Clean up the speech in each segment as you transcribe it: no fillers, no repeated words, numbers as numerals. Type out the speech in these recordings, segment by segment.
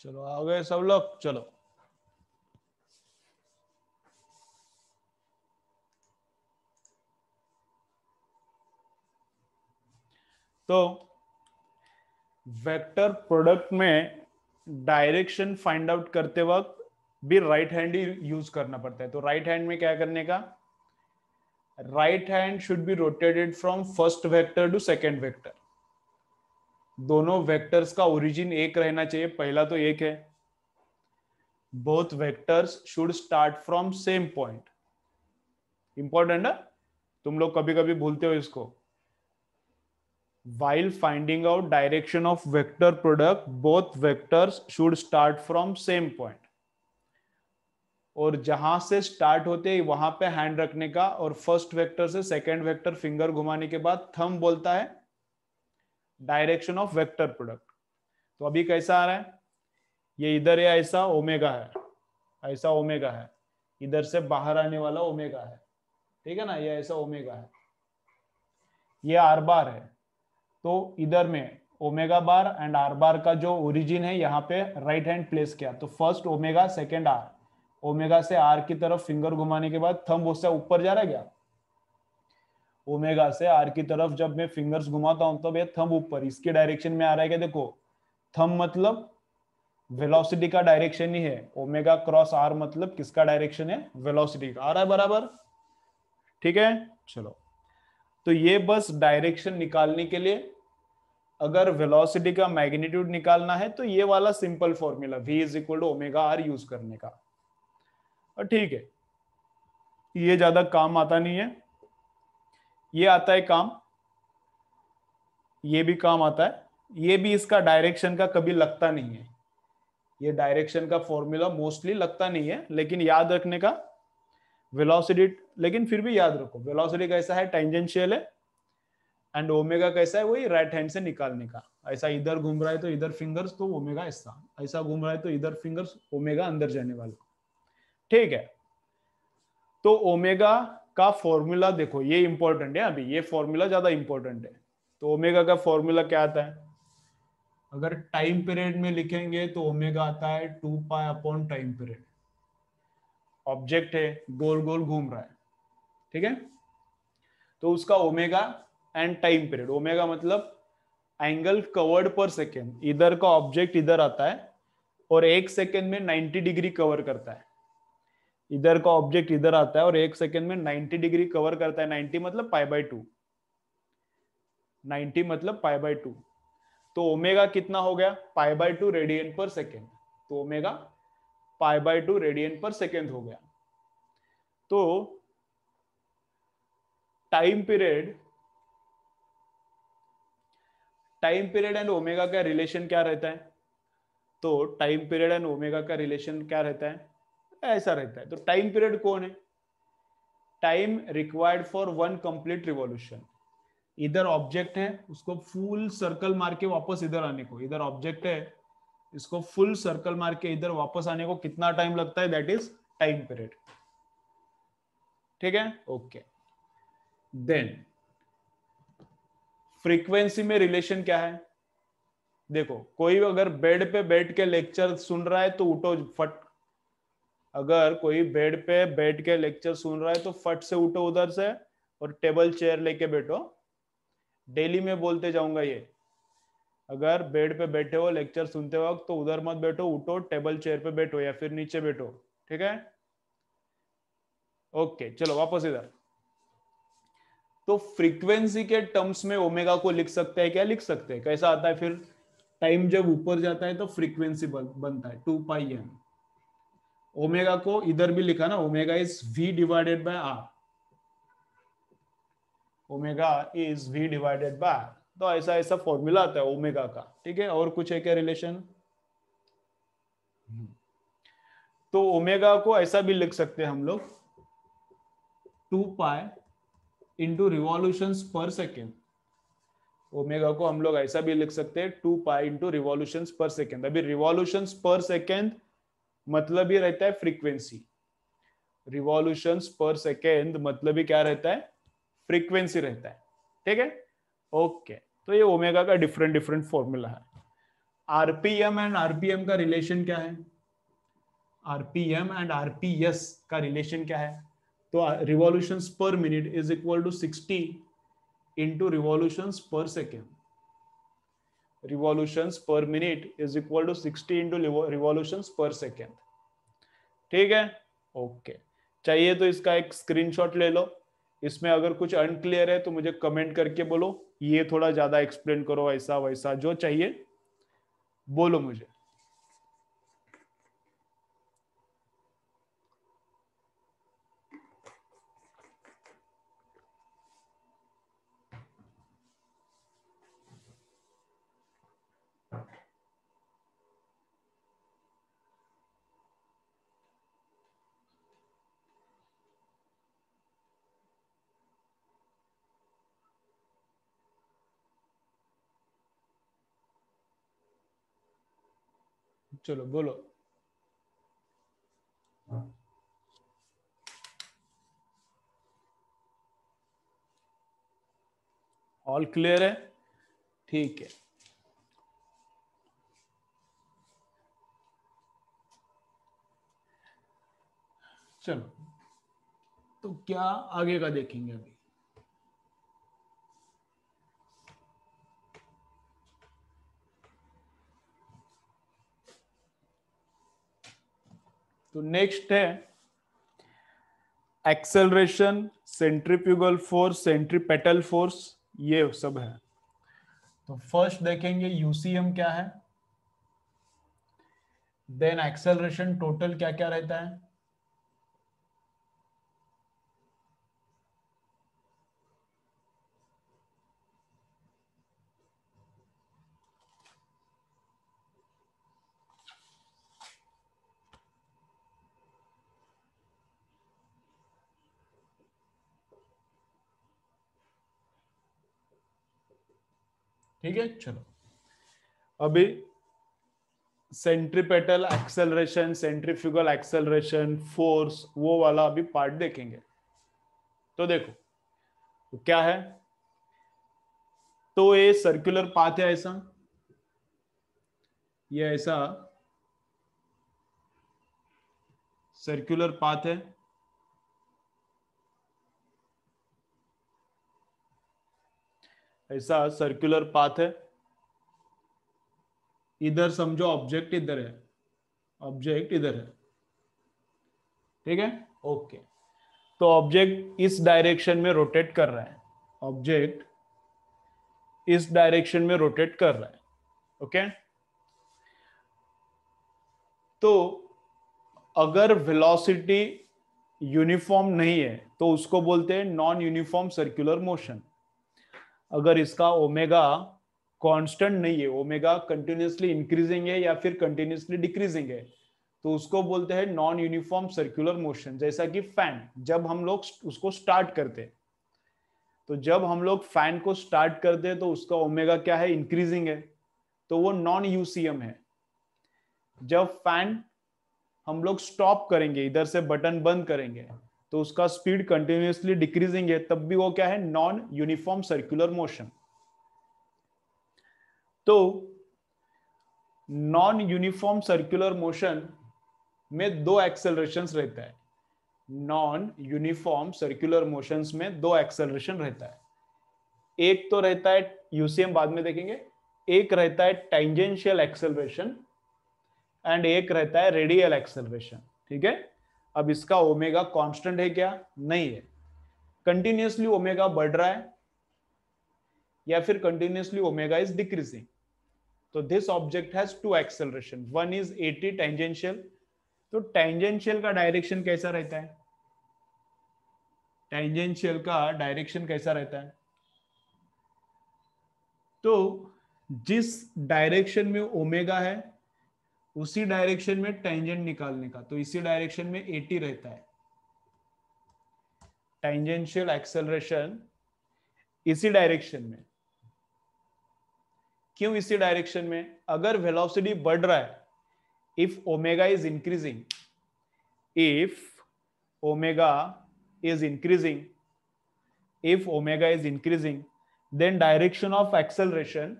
चलो आ गए सब लोग। चलो तो वेक्टर प्रोडक्ट में डायरेक्शन फाइंड आउट करते वक्त भी राइट हैंड ही यूज करना पड़ता है। तो राइट हैंड में क्या करने का, right hand should be rotated from first vector to second vector. दोनों वेक्टर्स का ओरिजिन एक रहना चाहिए, पहला तो एक है। Both vectors should start from same point. Important है, तुम लोग कभी कभी भूलते हो इसको। while finding out direction of vector product both vectors should start from same point। और जहां से स्टार्ट होते हैं वहां पे हैंड रखने का, और फर्स्ट वेक्टर से सेकंड वेक्टर फिंगर घुमाने के बाद थंब बोलता है डायरेक्शन ऑफ वेक्टर प्रोडक्ट। तो अभी कैसा आ रहा है, ये इधर है ऐसा ओमेगा है, ऐसा ओमेगा है, इधर से बाहर आने वाला ओमेगा है, ठीक है ना, ये ऐसा ओमेगा है, ये आर बार है। तो इधर में ओमेगा बार एंड आर बार का जो ओरिजिन है यहाँ पे राइट हैंड प्लेस किया। तो first omega second R, omega से आर की तरफ फिंगर घुमाने के बाद थंब उससे ऊपर जा रहा है क्या, ओमेगा से आर की तरफ जब मैं फिंगर्स घुमाता हूं तब ये थंब ऊपर इसके डायरेक्शन में आ रहा है क्या, देखो थंब मतलब वेलोसिटी का डायरेक्शन ही है, ओमेगा क्रॉस आर मतलब किसका डायरेक्शन है, वेलोसिटी का। आ रहा है बराबर, ठीक है। चलो तो ये बस डायरेक्शन निकालने के लिए, अगर वेलोसिटी का मैग्नीट्यूड निकालना है तो ये वाला simple formula v is equal to omega R use करने का, और ठीक है, ये ज्यादा काम आता नहीं है। ये आता है काम, ये भी काम आता है, ये भी इसका डायरेक्शन का कभी लगता नहीं है। ये डायरेक्शन का फॉर्मूला मोस्टली लगता नहीं है, लेकिन याद रखने का वेलोसिटी, लेकिन फिर भी याद रखो वेलोसिटी कैसा है, टेंजेंशियल है, एंड ओमेगा कैसा है, वही राइट हैंड से निकालने का। ऐसा इधर घूम रहा है तो इधर फिंगर्स तो ओमेगा ऐसा, ऐसा घूम रहा है तो इधर फिंगर्स ओमेगा अंदर जाने वाला, ठीक है। तो ओमेगा का फॉर्मूला देखो, ये इंपॉर्टेंट है, अभी ये फॉर्मूला ज्यादा इंपॉर्टेंट है। तो ओमेगा का फॉर्मूला क्या आता है, अगर टाइम पीरियड में लिखेंगे तो ओमेगा आता है 2 pi upon time period. Object है, गोल गोल घूम रहा है, ठीक है, तो उसका omega and time period, omega मतलब एंगल कवर्ड पर सेकेंड, इधर का ऑब्जेक्ट इधर आता है और 1 सेकेंड में 90 डिग्री कवर करता है। इधर का ऑब्जेक्ट इधर आता है और 1 सेकेंड में 90 डिग्री कवर करता है। 90 मतलब π/2, 90 मतलब π/2। तो ओमेगा कितना हो गया, π/2 रेडियन पर सेकेंड। तो ओमेगा π/2 रेडियन पर सेकेंड हो गया। तो टाइम पीरियड एंड ओमेगा का रिलेशन क्या रहता है, तो टाइम पीरियड एंड ओमेगा का रिलेशन क्या रहता है, ऐसा रहता है। तो टाइम पीरियड कौन है, time required for one complete revolution. इधर ऑब्जेक्ट है, उसको फुल सर्कल मार के वापस इधर आने को, इधर ऑब्जेक्ट है, इसको फुल सर्कल मार के इधर वापस आने को कितना टाइम लगता है, दैट इज टाइम पीरियड, ठीक है, ओके। देन फ्रीक्वेंसी में रिलेशन क्या है, देखो कोई अगर बेड पे बैठ के लेक्चर सुन रहा है तो उठो फट, अगर कोई बेड पे बैठ के लेक्चर सुन रहा है तो फट से उठो उधर से और टेबल चेयर लेके बैठो। डेली में बोलते जाऊंगा ये, अगर बेड पे बैठे हो लेक्चर सुनते वक्त तो उधर मत बैठो, उठो टेबल चेयर पे बैठो या फिर नीचे बैठो, ठीक है, ओके। चलो वापस इधर। तो फ्रीक्वेंसी के टर्म्स में ओमेगा को लिख सकते हैं क्या, लिख सकते हैं, कैसा आता है फिर, टाइम जब ऊपर जाता है तो फ्रीक्वेंसी बनता है 2πm। ओमेगा को इधर भी लिखा ना, omega is v divided by R, omega is v divided by R. तो ऐसा ऐसा फॉर्मूला आता है ओमेगा का, ठीक है। और कुछ है क्या रिलेशन, तो ओमेगा को ऐसा भी लिख सकते हैं हम लोग 2 पाई इंटू रिवॉल्यूशन पर सेकेंड। ओमेगा को हम लोग ऐसा भी लिख सकते हैं 2 पाई इंटू रिवॉल्यूशन पर सेकेंड। अभी रिवॉल्यूशन पर सेकेंड मतलब ही रहता है फ्रीक्वेंसी, रिवॉल्यूशन पर सेकेंड मतलब ही क्या रहता है, फ्रीक्वेंसी रहता है, ठीक है, ओके। तो ये ओमेगा का डिफरेंट डिफरेंट फॉर्मूला है। आरपीएम एंड आरपीएम का रिलेशन क्या है? आरपीएम एंड आरपीएस का रिलेशन क्या है? तो revolutions per minute is equal to 60 into revolutions per second. Revolutions per minute is equal to 60 into revolutions per second. ठीक है, ओके. चाहिए तो इसका एक स्क्रीनशॉट ले लो. इसमें अगर कुछ अनक्लियर है तो मुझे कमेंट करके बोलो, ये थोड़ा ज्यादा एक्सप्लेन करो, ऐसा वैसा जो चाहिए बोलो मुझे. चलो बोलो. ऑल क्लियर है? ठीक है. चलो, तो क्या आगे का देखेंगे अभी. तो नेक्स्ट है acceleration, centrifugal force, centripetal force, ये सब है. तो फर्स्ट देखेंगे यूसीएम क्या है, देन एक्सेलरेशन टोटल क्या क्या रहता है, ठीक है. चलो अभी centripetal acceleration, centrifugal acceleration, force, वो वाला अभी पार्ट देखेंगे. तो देखो तो क्या है, तो ये सर्कुलर पाथ है ऐसा, ये ऐसा सर्कुलर पाथ है. ऐसा सर्कुलर पाथ है. इधर समझो ऑब्जेक्ट इधर है, ऑब्जेक्ट इधर है. ठीक है, ओके. तो ऑब्जेक्ट इस डायरेक्शन में रोटेट कर रहा है, ऑब्जेक्ट इस डायरेक्शन में रोटेट कर रहा है. ओके. तो अगर वेलोसिटी यूनिफॉर्म नहीं है तो उसको बोलते हैं नॉन यूनिफॉर्म सर्कुलर मोशन. अगर इसका ओमेगा कांस्टेंट नहीं है, ओमेगा कंटिन्यूसली इंक्रीजिंग है या फिर कंटिन्यूसली डिक्रीजिंग है, तो उसको बोलते हैं नॉन यूनिफॉर्म सर्कुलर मोशन. जैसा कि फैन, जब हम लोग उसको स्टार्ट करते हैं, तो जब हम लोग फैन को स्टार्ट करते हैं तो उसका ओमेगा क्या है, इंक्रीजिंग है, तो वो नॉन यूसीएम है. जब फैन हम लोग स्टॉप करेंगे, इधर से बटन बंद करेंगे, तो उसका स्पीड कंटिन्यूसली डिक्रीजिंग है, तब भी वो क्या है, नॉन यूनिफॉर्म सर्कुलर मोशन. तो नॉन यूनिफॉर्म सर्कुलर मोशन में दो एक्सेलरेशंस रहता है. नॉन यूनिफॉर्म सर्कुलर मोशंस में दो एक्सेलरेशन रहता है. एक तो रहता है यूसीएम, बाद में देखेंगे. एक रहता है टेंजेंशियल एक्सेलरेशन एंड एक रहता है रेडियल एक्सेलरेशन. ठीक है. अब इसका ओमेगा कांस्टेंट है क्या? नहीं है. कंटिन्यूसली ओमेगा बढ़ रहा है या फिर कंटिन्यूसली ओमेगा इज डिक्रीजिंग. तो this object has two acceleration, one is 80 tangential. तो टेंजेंशियल का डायरेक्शन कैसा रहता है, टेंजेंशियल का डायरेक्शन कैसा रहता है? तो जिस डायरेक्शन में ओमेगा है उसी डायरेक्शन में टेंजेंट निकालने का, तो इसी डायरेक्शन में 80 रहता है. टेंजेंशियल एक्सेलरेशन इसी डायरेक्शन में. क्यों इसी डायरेक्शन में? अगर वेलोसिटी बढ़ रहा है, if omega is increasing, if omega is increasing, if omega is increasing, then direction of acceleration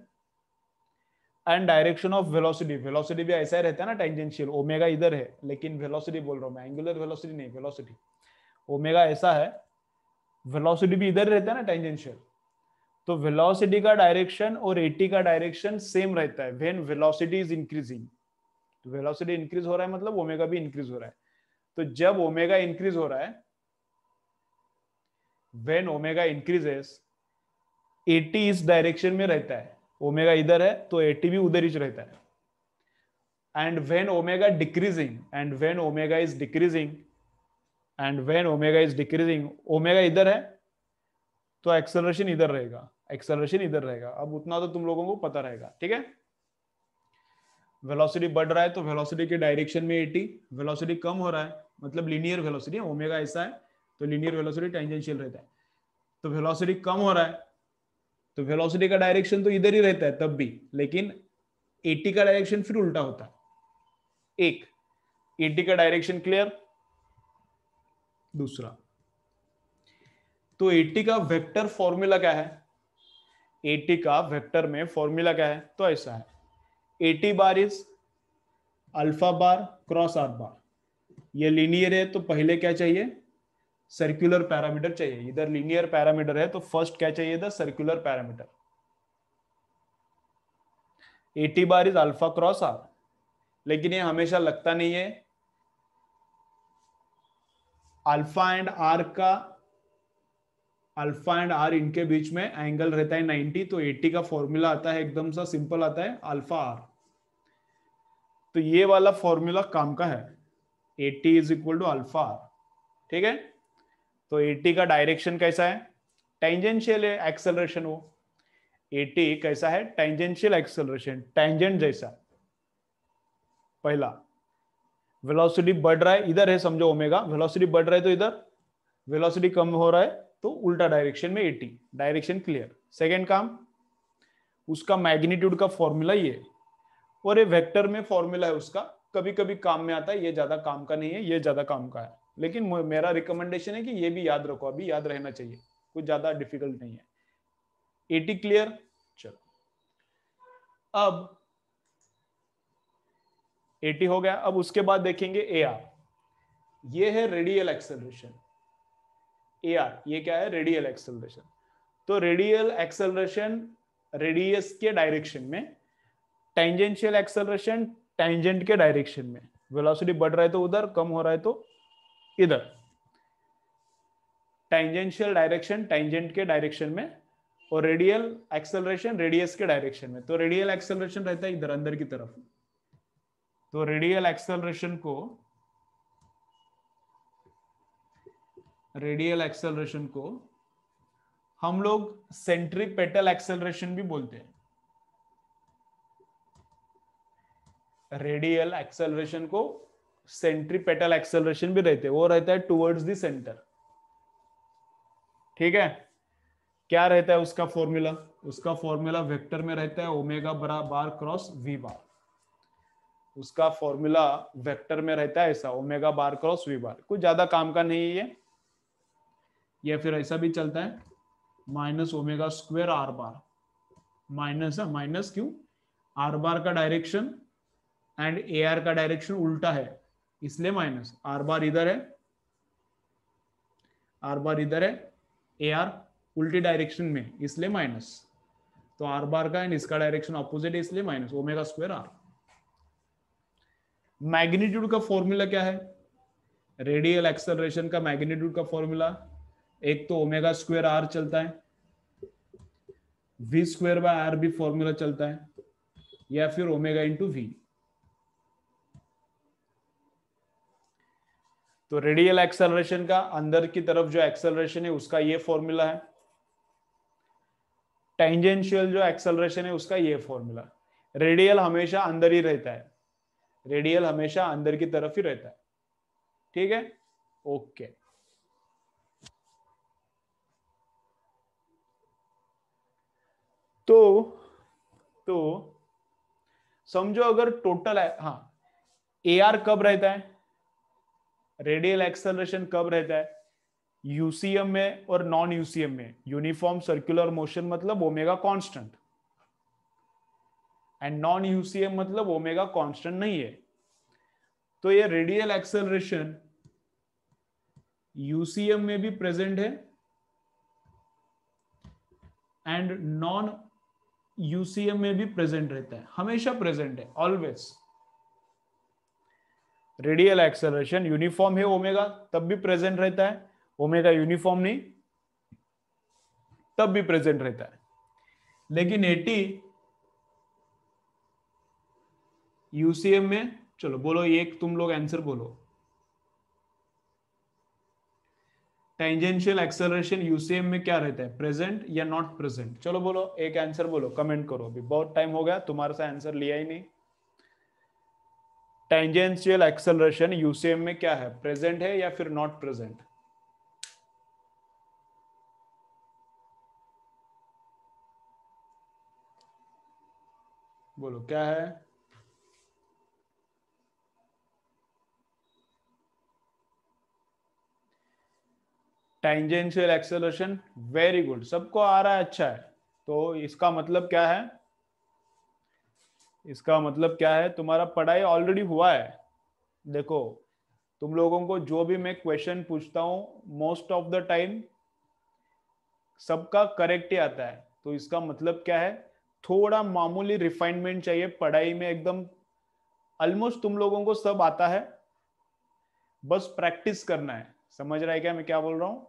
and direction of velocity, velocity भी ऐसा ही रहता है ना टेंजेंशियल, ओमेगा इधर है लेकिन वेलोसिटी बोल रहा हूं मैं, एंगुलर वेलोसिटी नहीं, वेलोसिटी ओमेगा ऐसा है, वेलोसिटी भी इधर रहता है ना टेंजेंशियल, तो वेलोसिटी का डायरेक्शन और एटी का डायरेक्शन सेम रहता है व्हेन वेलोसिटी इज इंक्रीजिंग। तो वेलोसिटी इंक्रीज हो रहा है मतलब ओमेगा भी इंक्रीज हो रहा है। तो जब ओमेगा इंक्रीज हो रहा है, व्हेन ओमेगा इंक्रीजेस, एटी इस डायरेक्शन में रहता है, ओमेगा इधर है तो एटी भी उधर ही रहता है। And when omega decreasing, and when omega is decreasing, and when omega is decreasing, omega इधर है तो एक्सेलरेशन इधर रहेगा, एक्सेलरेशन इधर रहेगा। अब उतना तो तुम लोगों को पता रहेगा, ठीक है। वेलोसिटी बढ़ रहा है तो वेलोसिटी के डायरेक्शन में एटी, वेलोसिटी कम हो रहा है मतलब लीनियर वेलोसिटी, ओमेगा ऐसा है तो लीनियर वेलोसिटी टेंजेंशियल रहता है। तो वेलोसिटी कम हो रहा है तो वेलोसिटी का डायरेक्शन तो इधर ही रहता है तब भी, लेकिन एटी का डायरेक्शन फिर उल्टा होता है। एक, एटी का डायरेक्शन क्लियर। दूसरा, तो एटी का वेक्टर फॉर्मूला क्या है, एटी का वेक्टर में फॉर्मूला क्या है, तो ऐसा है, eighty bar is alpha bar cross R बार। ये लीनियर है तो पहले क्या चाहिए, सर्कुलर पैरामीटर चाहिए। इधर लीनियर पैरामीटर है तो फर्स्ट क्या चाहिए था, circular parameter. A T bar is alpha cross R, लेकिन ये हमेशा लगता नहीं है। अल्फा एंड आर का, अल्फा एंड आर इनके बीच में एंगल रहता है 90, तो 80 का फॉर्मूला आता है एकदम सा सिंपल आता है अल्फा आर। तो ये वाला फॉर्मूला काम का है, 80 is equal to alpha R, ठीक है। तो 80 का डायरेक्शन कैसा है, टेंजेंशियल है एक्सेलरेशन, वो 80 कैसा है, टेंजेंशियल एक्सेलरेशन, टेंजेंट जैसा। पहला, वेलोसिटी बढ़ रहा है, इधर है समझो ओमेगा, वेलोसिटी बढ़ रहा है तो इधर, वेलोसिटी कम हो रहा है तो उल्टा डायरेक्शन में 80, डायरेक्शन क्लियर। सेकेंड काम, उसका मैग्नीट्यूड का फॉर्मूला ये, और ये वेक्टर में फॉर्मूला है उसका, कभी कभी काम में आता है, ये ज्यादा काम का नहीं है, ये ज्यादा काम का है, लेकिन मेरा रिकमेंडेशन है कि ये भी याद रखो, अभी याद रहना चाहिए, कुछ ज्यादा डिफिकल्ट नहीं है। 80 क्लियर। चलो अब 80 हो गया, अब उसके बाद देखेंगे ए आर, ये है रेडियल एक्सेलरेशन। ए आर ये क्या है, रेडियल एक्सेलरेशन। तो रेडियल एक्सेलरेशन रेडियस के डायरेक्शन में, टेंजेंशियल एक्सेलरेशन टेंजेंट के डायरेक्शन में, वेलोसिटी बढ़ रहा है तो उधर, कम हो रहा है तो इधर। टेंजेंशियल डायरेक्शन टेंजेंट के डायरेक्शन में, और रेडियल एक्सेलरेशन रेडियस के डायरेक्शन में। तो रेडियल एक्सेलरेशन रहता है इधर अंदर की तरफ, तो रेडियल एक्सेलरेशन को, रेडियल एक्सेलरेशन को हम लोग सेंट्रीपेटल एक्सेलरेशन भी बोलते हैं। रेडियल एक्सेलरेशन को सेंट्रीपेटल एक्सेलरेशन भी रहते हैं, वो रहता है टुवर्ड्स द सेंटर, ठीक है। क्या रहता है उसका फॉर्मूला, उसका फॉर्मूला वेक्टर में रहता है ओमेगा बरा बार क्रॉस वी बार, उसका फॉर्मूला वेक्टर में रहता है ऐसा, ओमेगा बार क्रॉस वी बार। कुछ ज्यादा काम का नहीं है ये फिर ऐसा भी चलता है, minus omega square are bar, minus है, माइनस क्यों, आर बार का डायरेक्शन एंड ए आर का डायरेक्शन उल्टा है इसलिए माइनस, आर बार इधर है, आर बार इधर है, ए आर उल्टी डायरेक्शन में इसलिए माइनस, तो आर बार का एंड इसका डायरेक्शन अपोजिट है इसलिए minus omega square R. Magnitude का फॉर्मूला क्या है, रेडियल एक्सेलरेशन का मैग्नीट्यूड का फॉर्मूला, एक तो ओमेगा स्क्वायर आर चलता है, वी स्क्वायर बाय आर भी फॉर्मूला चलता है, या फिर ओमेगा इंटू वी। तो रेडियल एक्सेलरेशन का अंदर की तरफ जो एक्सेलरेशन है उसका ये फॉर्मूला है, टेंजेंशियल जो एक्सेलरेशन है उसका ये फॉर्मूला। रेडियल हमेशा अंदर ही रहता है, रेडियल हमेशा अंदर की तरफ ही रहता है, ठीक है। ओके, तो समझो अगर टोटल है, हाँ, ए आर कब रहता है, रेडियल एक्सेलरेशन कब रहता है, यूसीएम में और नॉन यूसीएम में, यूनिफॉर्म सर्कुलर मोशन मतलब omega constant. And non UCM मतलब ओमेगा कांस्टेंट नहीं है। तो ये रेडियल एक्सेलरेशन यूसीएम में भी प्रेजेंट है एंड नॉन यूसीएम में भी प्रेजेंट रहता है, हमेशा प्रेजेंट है, ऑलवेज। रेडियल एक्सेलरेशन यूनिफॉर्म है ओमेगा तब भी प्रेजेंट रहता है, ओमेगा यूनिफॉर्म नहीं तब भी प्रेजेंट रहता है। लेकिन 80 यूसीएम में, चलो बोलो एक तुम लोग आंसर बोलो, टेंजेंशियल एक्सेलरेशन यूसीएम में क्या रहता है, प्रेजेंट या नॉट प्रेजेंट? चलो बोलो, एक आंसर बोलो, कमेंट करो, अभी बहुत टाइम हो गया, तुम्हारे से आंसर लिया ही नहीं। टेंजेंशियल एक्सेलरेशन यूसीएम में क्या है, प्रेजेंट है या फिर नॉट प्रेजेंट? बोलो क्या है? टेंजेंशियल एक्सेलरेशन, वेरी गुड, सबको आ रहा है, अच्छा है। तो इसका मतलब क्या है, इसका मतलब क्या है, तुम्हारा पढ़ाई ऑलरेडी हुआ है। देखो तुम लोगों को जो भी मैं क्वेश्चन पूछता हूं मोस्ट ऑफ द टाइम सबका करेक्ट ही आता है। तो इसका मतलब क्या है, थोड़ा मामूली रिफाइनमेंट चाहिए पढ़ाई में, एकदम ऑलमोस्ट तुम लोगों को सब आता है, बस प्रैक्टिस करना है। समझ रहा है क्या मैं क्या बोल रहा हूं?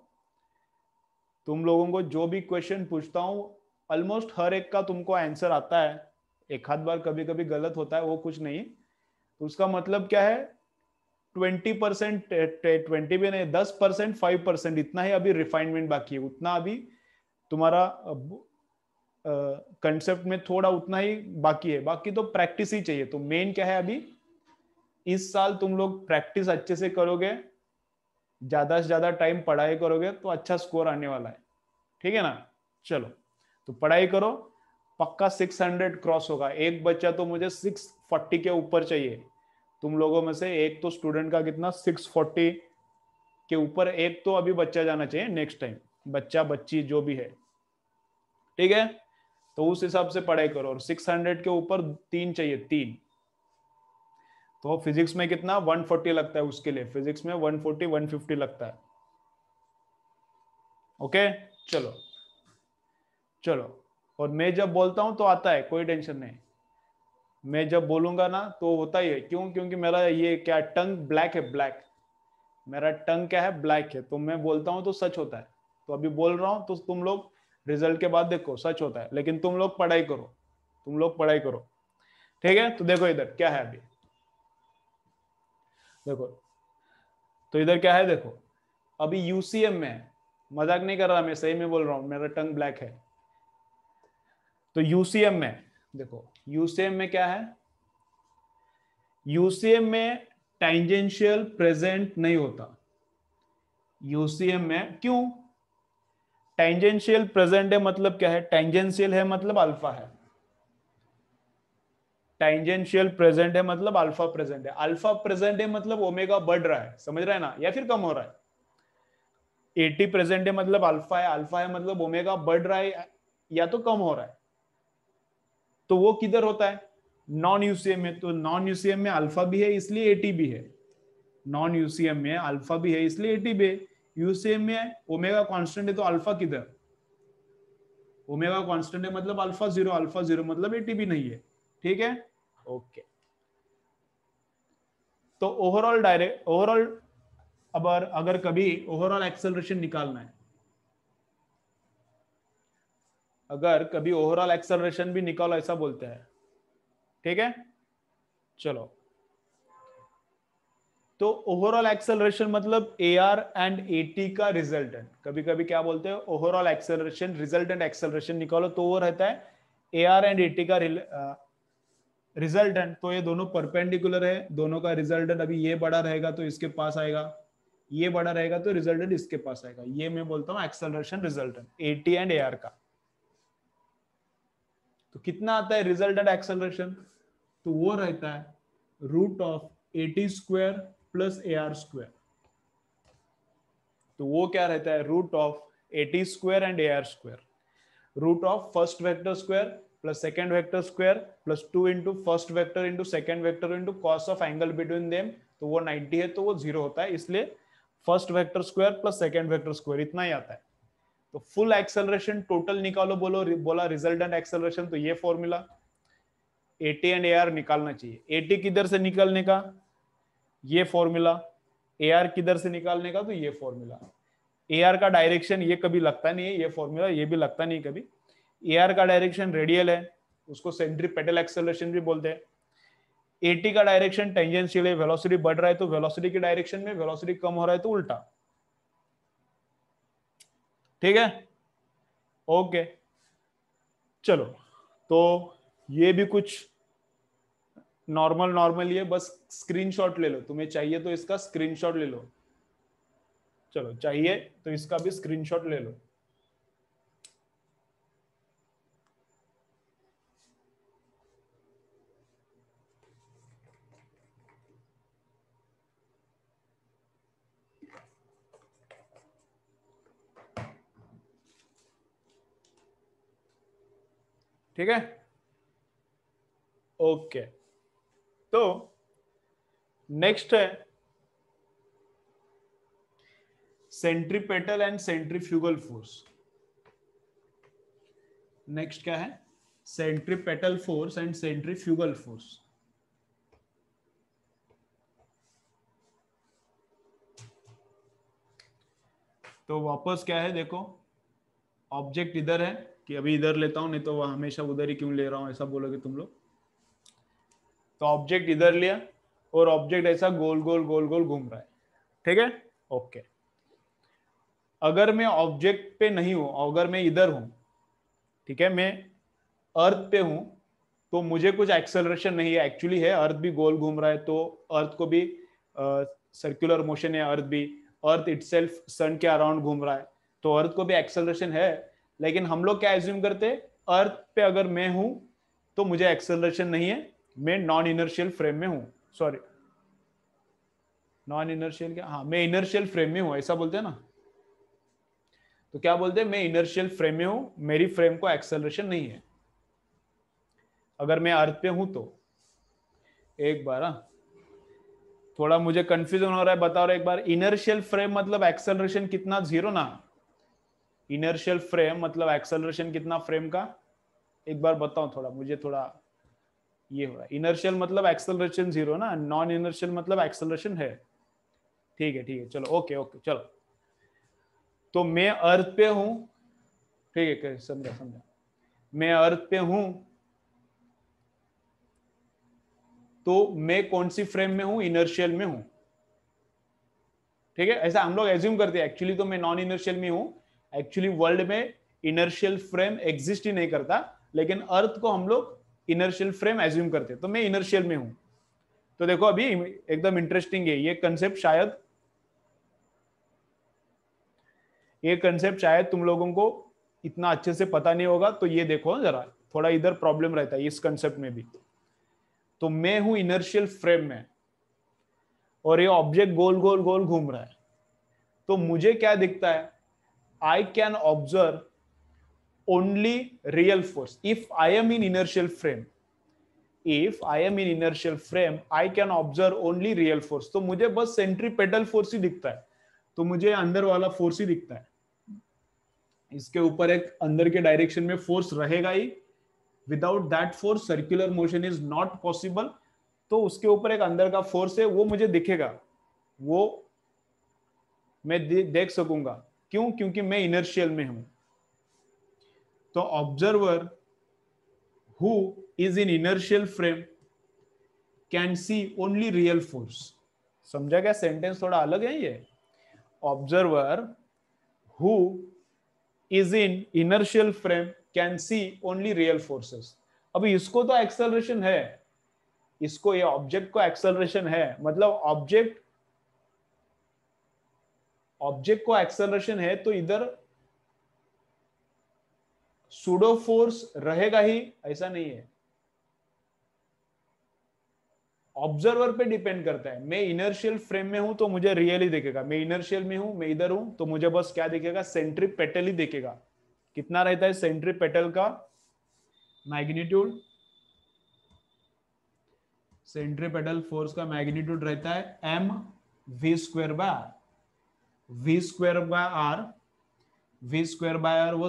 तुम लोगों को जो भी क्वेश्चन पूछता हूं ऑलमोस्ट हर एक का तुमको आंसर आता है, एक आध बार कभी कभी गलत होता है, वो कुछ नहीं। तो उसका मतलब क्या है, 20%, 20 भी नहीं, 10%, 5%, इतना ही अभी रिफाइनमेंट बाकी है, उतना अभी तुम्हारा कंसेप्ट में थोड़ा उतना ही बाकी है, बाकी तो प्रैक्टिस ही चाहिए। तो मेन क्या है, अभी इस साल तुम लोग प्रैक्टिस अच्छे से करोगे, ज्यादा से ज्यादा टाइम पढ़ाई करोगे तो अच्छा स्कोर आने वाला है, ठीक है ना? चलो तो पढ़ाई करो, पक्का 600 क्रॉस होगा। एक बच्चा तो मुझे 640 के ऊपर चाहिए, तुम लोगों में से एक तो स्टूडेंट का कितना 640 के ऊपर एक तो अभी बच्चा जाना चाहिए नेक्स्ट टाइम, बच्चा बच्ची जो भी है, ठीक है? तो उस हिसाब से पढ़ाई करो, और 600 के ऊपर 3 चाहिए, 3। तो फिजिक्स में कितना 140 लगता है, उसके लिए फिजिक्स में 140 150 लगता है। ओके चलो चलो, और मैं जब बोलता हूं तो आता है, कोई टेंशन नहीं। मैं जब बोलूंगा ना तो होता ही है, क्यों? क्योंकि मेरा ये क्या टंग ब्लैक है, ब्लैक, मेरा टंग क्या है, ब्लैक है, तो मैं बोलता हूं तो सच होता है। तो अभी बोल रहा हूं तो तुम लोग रिजल्ट के बाद देखो सच होता है, लेकिन तुम लोग पढ़ाई करो, तुम लोग पढ़ाई करो, ठीक है? तो देखो इधर क्या है, अभी देखो, तो इधर क्या है देखो, अभी यूसीएम में है, मजाक नहीं कर रहा, मैं सही में बोल रहा हूं, मेरा टंग ब्लैक है। तो यूसीएम में देखो, यूसीएम में क्या है, यूसीएम में टेंजेंशियल प्रेजेंट नहीं होता। यूसीएम में क्यों टेंजेंशियल प्रेजेंट है, मतलब क्या है, टेंजेंशियल है मतलब अल्फा है, टेंजेंशियल प्रेजेंट है मतलब अल्फा प्रेजेंट है, अल्फा प्रेजेंट है मतलब ओमेगा बढ़ रहा है, समझ रहा है ना, या फिर कम हो रहा है। 80 प्रेजेंट है मतलब अल्फा है, अल्फा है मतलब ओमेगा बढ़ रहा है या तो कम हो रहा है। तो वो किधर होता है, नॉन यूसीएम में। तो नॉन यूसीएम में अल्फा भी है इसलिए 80 भी है, नॉन यूसीएम में अल्फा भी है इसलिए 80 भी है। यूसीएम में ओमेगा कांस्टेंट है तो अल्फा किधर, ओमेगा कांस्टेंट है मतलब अल्फा जीरो, अल्फा जीरो मतलब 80 भी नहीं है, ठीक है? ओके, तो ओवरऑल डायरेक्ट ओवरऑल, अब अगर कभी ओवरऑल एक्सेलरेशन निकालना है, अगर कभी ओवरऑल एक्सेलरेशन भी निकालो ऐसा बोलते हैं, ठीक है? चलो, तो ओवरऑल एक्सेलरेशन मतलब A R and A T का रिजल्टेंट, कभी कभी क्या बोलते हैं, ओवरऑल एक्सेलरेशन रिजल्टेंट एक्सेलरेशन निकालो तो वो रहता है A R and A T का रिजल्टेंट। तो ये दोनों परपेंडिकुलर है, दोनों का रिजल्टेंट, अभी ये बड़ा रहेगा तो इसके पास आएगा, ये बड़ा रहेगा तो रिजल्टेंट इसके पास आएगा, ये मैं बोलता हूँ acceleration resultant A T and A are का। तो कितना आता है रिजल्टेंट एक्सेलरेशन, तो वो रहता है root of A T square plus A R square. तो वो क्या रहता है, root of A T square and A R square, root of first vector square plus second vector square plus 2 into first vector into second vector into cos of angle between them, तो वो 90 है, तो वो 0 होता है, इसलिए first vector square plus second vector square इतना ही आता है। तो फुल एक्सेलरेशन टोटल निकालो, बोला रिजल्टेंट एक्सेलरेशन, तो ये फॉर्मूला AT एंड AR निकालना चाहिए। AT किधर से निकालने का, ये फॉर्मूला, AR किधर से निकालने का, तो ये फॉर्मूला। AR का डायरेक्शन ये कभी लगता नहीं है, ये फॉर्मूला ये भी लगता नहीं कभी। AR का डायरेक्शन रेडियल है, उसको सेंट्रीपेटल एक्सेलरेशन भी बोलते हैं। AT का डायरेक्शन टेंजेंशियल है, वेलोसिटी बढ़ रहा है तो वेलोसिटी की डायरेक्शन में, वेलोसिटी कम हो रहा है तो उल्टा। ठीक है, ओके चलो, तो ये भी कुछ नॉर्मल ये बस स्क्रीनशॉट ले लो, तुम्हें चाहिए तो इसका स्क्रीनशॉट ले लो। चलो चाहिए तो इसका भी स्क्रीनशॉट ले लो। ठीक है, ओके, तो नेक्स्ट है centripetal and centrifugal force. Next क्या है, centripetal force and centrifugal force. तो वापस क्या है, देखो ऑब्जेक्ट इधर है, कि अभी इधर लेता हूं, नहीं तो वह हमेशा उधर ही क्यों ले रहा हूं ऐसा बोलोगे तुम लोग। तो ऑब्जेक्ट इधर लिया और ऑब्जेक्ट ऐसा गोल गोल गोल गोल घूम रहा है, ठीक है, ओके। अगर मैं ऑब्जेक्ट पे नहीं हूं, अगर मैं इधर हूं, ठीक है, मैं अर्थ पे हूं, तो मुझे कुछ एक्सेलरेशन नहीं है, एक्चुअली है, अर्थ भी गोल घूम रहा है, तो अर्थ को भी सर्कुलर मोशन है, अर्थ भी, अर्थ इटसेल्फ सन के अराउंड घूम रहा है, तो अर्थ को भी एक्सेलरेशन है। लेकिन हम लोग क्या एज्यूम करते हैं, अर्थ पे अगर मैं हूं तो मुझे एक्सेलरेशन नहीं है, मैं नॉन इनर्शियल फ्रेम में हूं, सॉरी नॉन इनर्शियल क्या, हाँ मैं इनर्शियल फ्रेम में हूं ऐसा बोलते हैं ना। तो क्या बोलते हैं, मैं इनर्शियल फ्रेम में हूं, मेरी फ्रेम को एक्सेलरेशन नहीं है अगर मैं अर्थ पे हूं तो। एक बार थोड़ा मुझे कंफ्यूजन हो रहा है, बताओ एक बार, इनर्शियल फ्रेम मतलब एक्सेलरेशन कितना, 0 ना। इनर्शियल फ्रेम मतलब एक्सेलरेशन कितना फ्रेम का, एक बार बताओ, थोड़ा मुझे थोड़ा ये हो रहा है। इनर्शियल मतलब एक्सेलरेशन 0 ना, नॉन इनर्शियल मतलब एक्सेलरेशन है। ठीक है चलो, ओके ओके चलो। तो मैं अर्थ पे हूं, ठीक है, समझा, मैं अर्थ पे हूं, तो मैं कौन सी फ्रेम में हूं, इनर्शियल में हूं, ठीक है, ऐसा हम लोग एज्यूम करते हैं। एक्चुअली तो मैं नॉन इनर्शियल में हूं, एक्चुअली वर्ल्ड में इनर्शियल फ्रेम एग्जिस्ट ही नहीं करता, लेकिन अर्थ को हम लोग इनर्शियल फ्रेम एज्यूम करते हैं, तो मैं इनर्शियल में हूं। तो देखो अभी एकदम इंटरेस्टिंग है ये कंसेप्ट, शायद तुम लोगों को इतना अच्छे से पता नहीं होगा, तो ये देखो जरा, थोड़ा इधर प्रॉब्लम रहता है इस कंसेप्ट में भी। तो मैं हूं इनर्शियल फ्रेम में और ये ऑब्जेक्ट गोल गोल गोल घूम रहा है, तो मुझे क्या दिखता है, I can observe only real force if I am in inertial frame. If I am in inertial frame I can observe only real force, तो मुझे बस सेंट्रीपेटल फोर्स ही दिखता है, तो मुझे अंदर वाला फोर्स ही दिखता है। इसके ऊपर एक अंदर के डायरेक्शन में फोर्स रहेगा ही, without that force circular motion is not possible. तो उसके ऊपर एक अंदर का फोर्स है, वो मुझे दिखेगा, वो मैं देख सकूंगा, क्यों, क्योंकि मैं इनर्शियल में हूं। तो observer who is in inertial frame can see only real force. समझा क्या, सेंटेंस थोड़ा अलग है ये। Observer who is in inertial frame can see only real forces. अभी इसको तो एक्सेलरेशन है, इसको, ये ऑब्जेक्ट को एक्सेलरेशन है, मतलब ऑब्जेक्ट को एक्सेलरेशन है, तो इधर सूडो फोर्स रहेगा ही ऐसा नहीं है, ऑब्जर्वर पे डिपेंड करता है। मैं इनर्शियल फ्रेम में हूं तो मुझे रियल ही दिखेगा, मैं इनर्शियल में हूं, मैं इधर हूं, तो मुझे बस क्या दिखेगा, सेंट्रीपेटल ही दिखेगा। कितना रहता है सेंट्रीपेटल का, मैग्नीट्यूड, सेंट्रीपेटल फोर्स का मैग्नीट्यूड रहता है M V square by R. V square by R, V square by R वो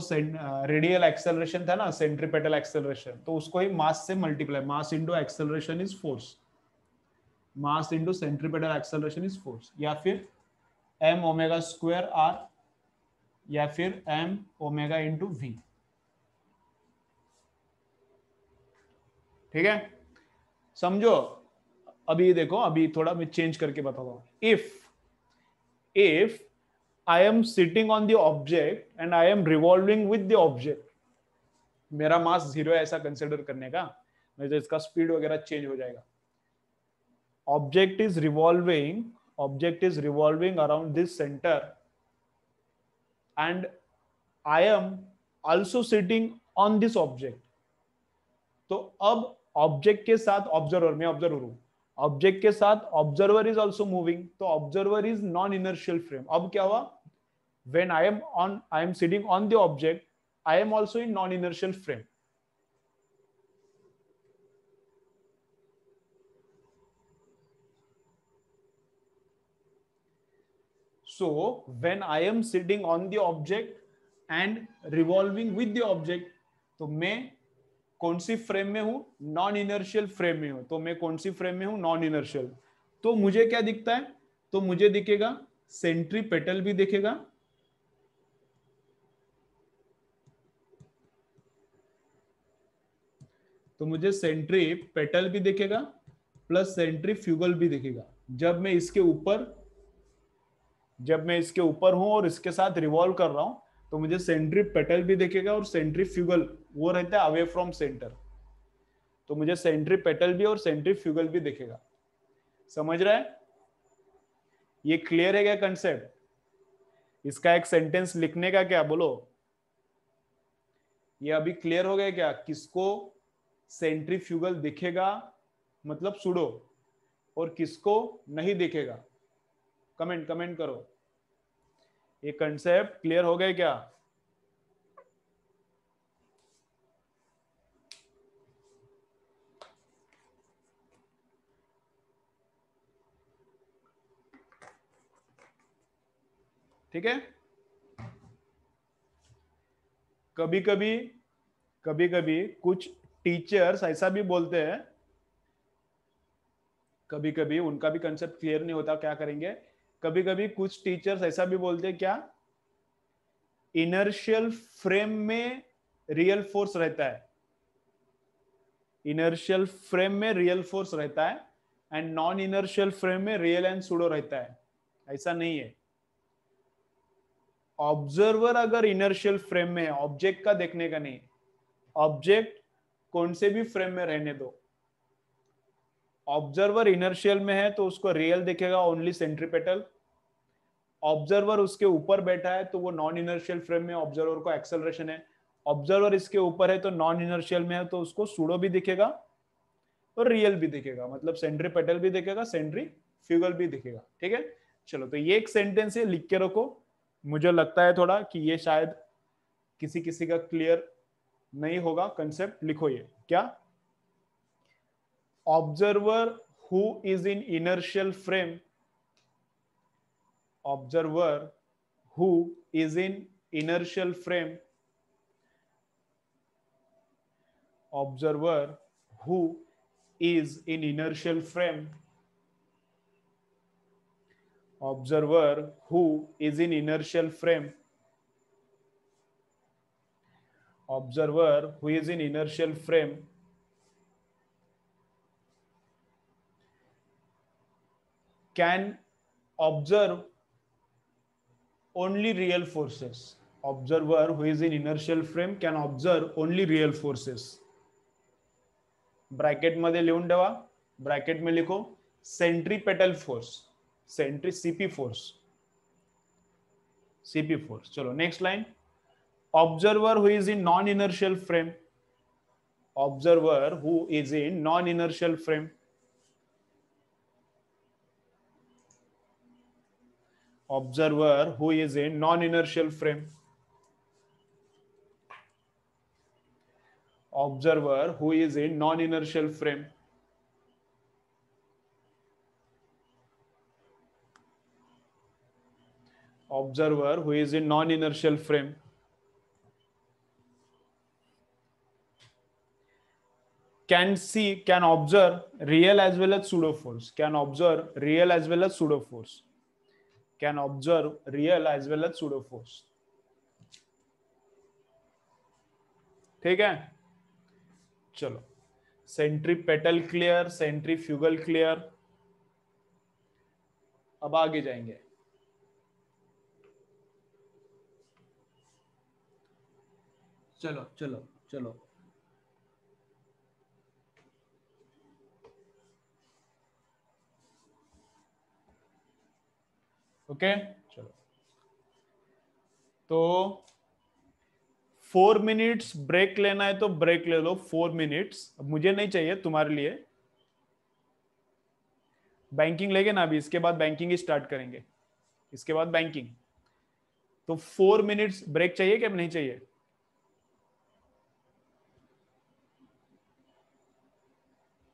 रेडियल एक्सेलरेशन था ना, सेंट्रीपेटल एक्सेलरेशन, तो उसको ही मास से multiply, mass into acceleration is force, mass into centripetal acceleration is force, या फिर एम ओमेगा स्क्वायर आर, या फिर एम ओमेगा इंटू वी। ठीक है, समझो। अभी देखो, अभी थोड़ा मैं चेंज करके बताता हूं। If I am sitting on the object and I am revolving with the object, मेरा मास 0 है ऐसा कंसिडर करने का, नहीं तो इसका स्पीड वगैरह चेंज हो जाएगा। Object is revolving around this centre and I am also sitting on this object. तो अब ऑब्जेक्ट के साथ ऑब्जर्वर, मैं ऑब्जर्वर हूं, ऑब्जेक्ट के साथ ऑब्जर्वर इज ऑल्सो मूविंग, तो observer is non inertial frame. अब क्या हुआ, when I am sitting on the object, I am also in non-inertial frame. So when I am sitting on the object and revolving with the object, तो मैं कौन सी frame में हूं, non inertial frame में हूं। तो मैं कौन सी फ्रेम में हूं, नॉन इनर्शियल। तो मुझे क्या दिखता है, तो मुझे दिखेगा सेंट्रीपेटल भी दिखेगा, तो मुझे सेंट्रीपेटल भी दिखेगा प्लस सेंट्रीफ्यूगल भी दिखेगा। जब मैं इसके ऊपर हूं और इसके साथ रिवॉल्व कर रहा हूं, तो मुझे सेंट्रीपेटल भी दिखेगा और सेंट्रीफ्यूगल वो रहता है अवे फ्रॉम सेंटर, तो मुझे सेंट्रीपेटल भी और सेंट्रीफ्यूगल भी दिखेगा। समझ रहा है, ये क्लियर है क्या कंसेप्ट? इसका एक सेंटेंस लिखने का क्या बोलो, ये अभी क्लियर हो गया क्या? किसको सेंट्रीफ्यूगल दिखेगा मतलब सुडो, और किसको नहीं दिखेगा? कमेंट करो, ये कंसेप्ट क्लियर हो गया क्या? ठीक है। कभी कभी कुछ टीचर्स ऐसा भी बोलते हैं, कभी कभी उनका भी कंसेप्ट क्लियर नहीं होता, क्या करेंगे, कभी कभी कुछ टीचर्स ऐसा भी बोलते हैं, क्या इनर्शियल फ्रेम में रियल फोर्स रहता है, इनर्शियल फ्रेम में रियल फोर्स रहता है एंड नॉन इनर्शियल फ्रेम में रियल एंड सूडो रहता है। ऐसा नहीं है। ऑब्जर्वर अगर इनर्शियल फ्रेम में है, ऑब्जेक्ट का देखने का नहीं, ऑब्जेक्ट कौन से भी फ्रेम में रहने दो, ऑब्जर्वर इनर्शियल में है तो उसको रियल दिखेगा ओनली सेंट्रीपेटल, ऑब्जर्वर उसके ऊपर बैठा है तो वो नॉन इनर्शियल फ्रेम में ऑब्जर्वर को एक्सेलरेशन है, ऑब्जर्वर इसके ऊपर है तो नॉन इनर्शियल में है तो उसको सूडो भी दिखेगा और रियल भी दिखेगा, मतलब सेंट्रीपेटल भी दिखेगा, सेंट्रीफ्यूगल भी दिखेगा। ठीक है, चलो, तो ये एक सेंटेंस है, लिख के रखो। मुझे लगता है थोड़ा कि ये शायद किसी किसी का क्लियर नहीं होगा कंसेप्ट, लिखो ये क्या, observer who is in inertial frame, observer who is in inertial frame, observer who is in inertial frame, observer who is in inertial frame, observer who is in inertial frame can observe only real forces, observer who is in inertial frame can observe only real forces। Bracket मध्ये लिहून ठेवा, bracket में लिखो centripetal force, CP force, CP force. चलो next line, observer who is in non inertial frame, observer who is in non inertial frame, observer who is in non inertial frame, observer who is in non-inertial frame. Observer who is in non-inertial frame. Can observe real as well as pseudo force. Can observe real as well as pseudo force. Can observe real as well as pseudo force. ठीक है, चलो centripetal clear, centrifugal clear. अब आगे जाएंगे. चलो चलो चलो. Okay चलो. तो 4 मिनट्स ब्रेक लेना है तो ब्रेक ले लो 4 मिनट्स. अब मुझे नहीं चाहिए, तुम्हारे लिए. बैंकिंग लेंगे ना अभी, इसके बाद बैंकिंग ही स्टार्ट करेंगे. इसके बाद बैंकिंग. तो 4 मिनट्स ब्रेक चाहिए क्या नहीं चाहिए?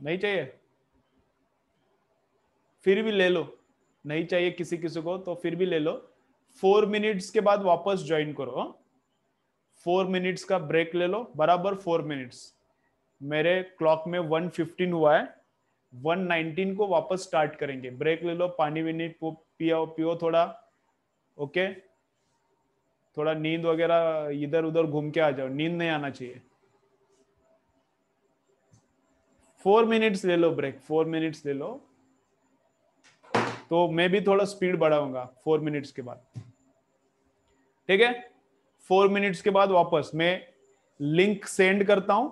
नहीं चाहिए, फिर भी ले लो. नहीं चाहिए किसी किसी को तो फिर भी ले लो. 4 मिनट्स के बाद वापस ज्वाइन करो. 4 मिनट्स का ब्रेक ले लो, बराबर 4 मिनट्स. मेरे क्लॉक में 1:15 हुआ है. 1:19 को वापस स्टार्ट करेंगे. ब्रेक ले लो, पानी भी पियो थोड़ा. ओके, थोड़ा नींद वगैरह इधर उधर घूम के आ जाओ, नींद नहीं आना चाहिए. 4 मिनट्स ले लो ब्रेक, 4 मिनट्स ले लो. तो मैं भी थोड़ा स्पीड बढ़ाऊंगा 4 मिनट्स के बाद. ठीक है, 4 मिनट्स के बाद वापस मैं लिंक सेंड करता हूं.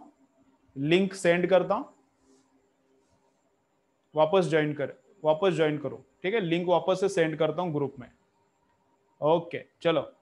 लिंक सेंड करता हूं, वापस ज्वाइन करो. ठीक है, लिंक वापस से सेंड करता हूं ग्रुप में. ओके चलो.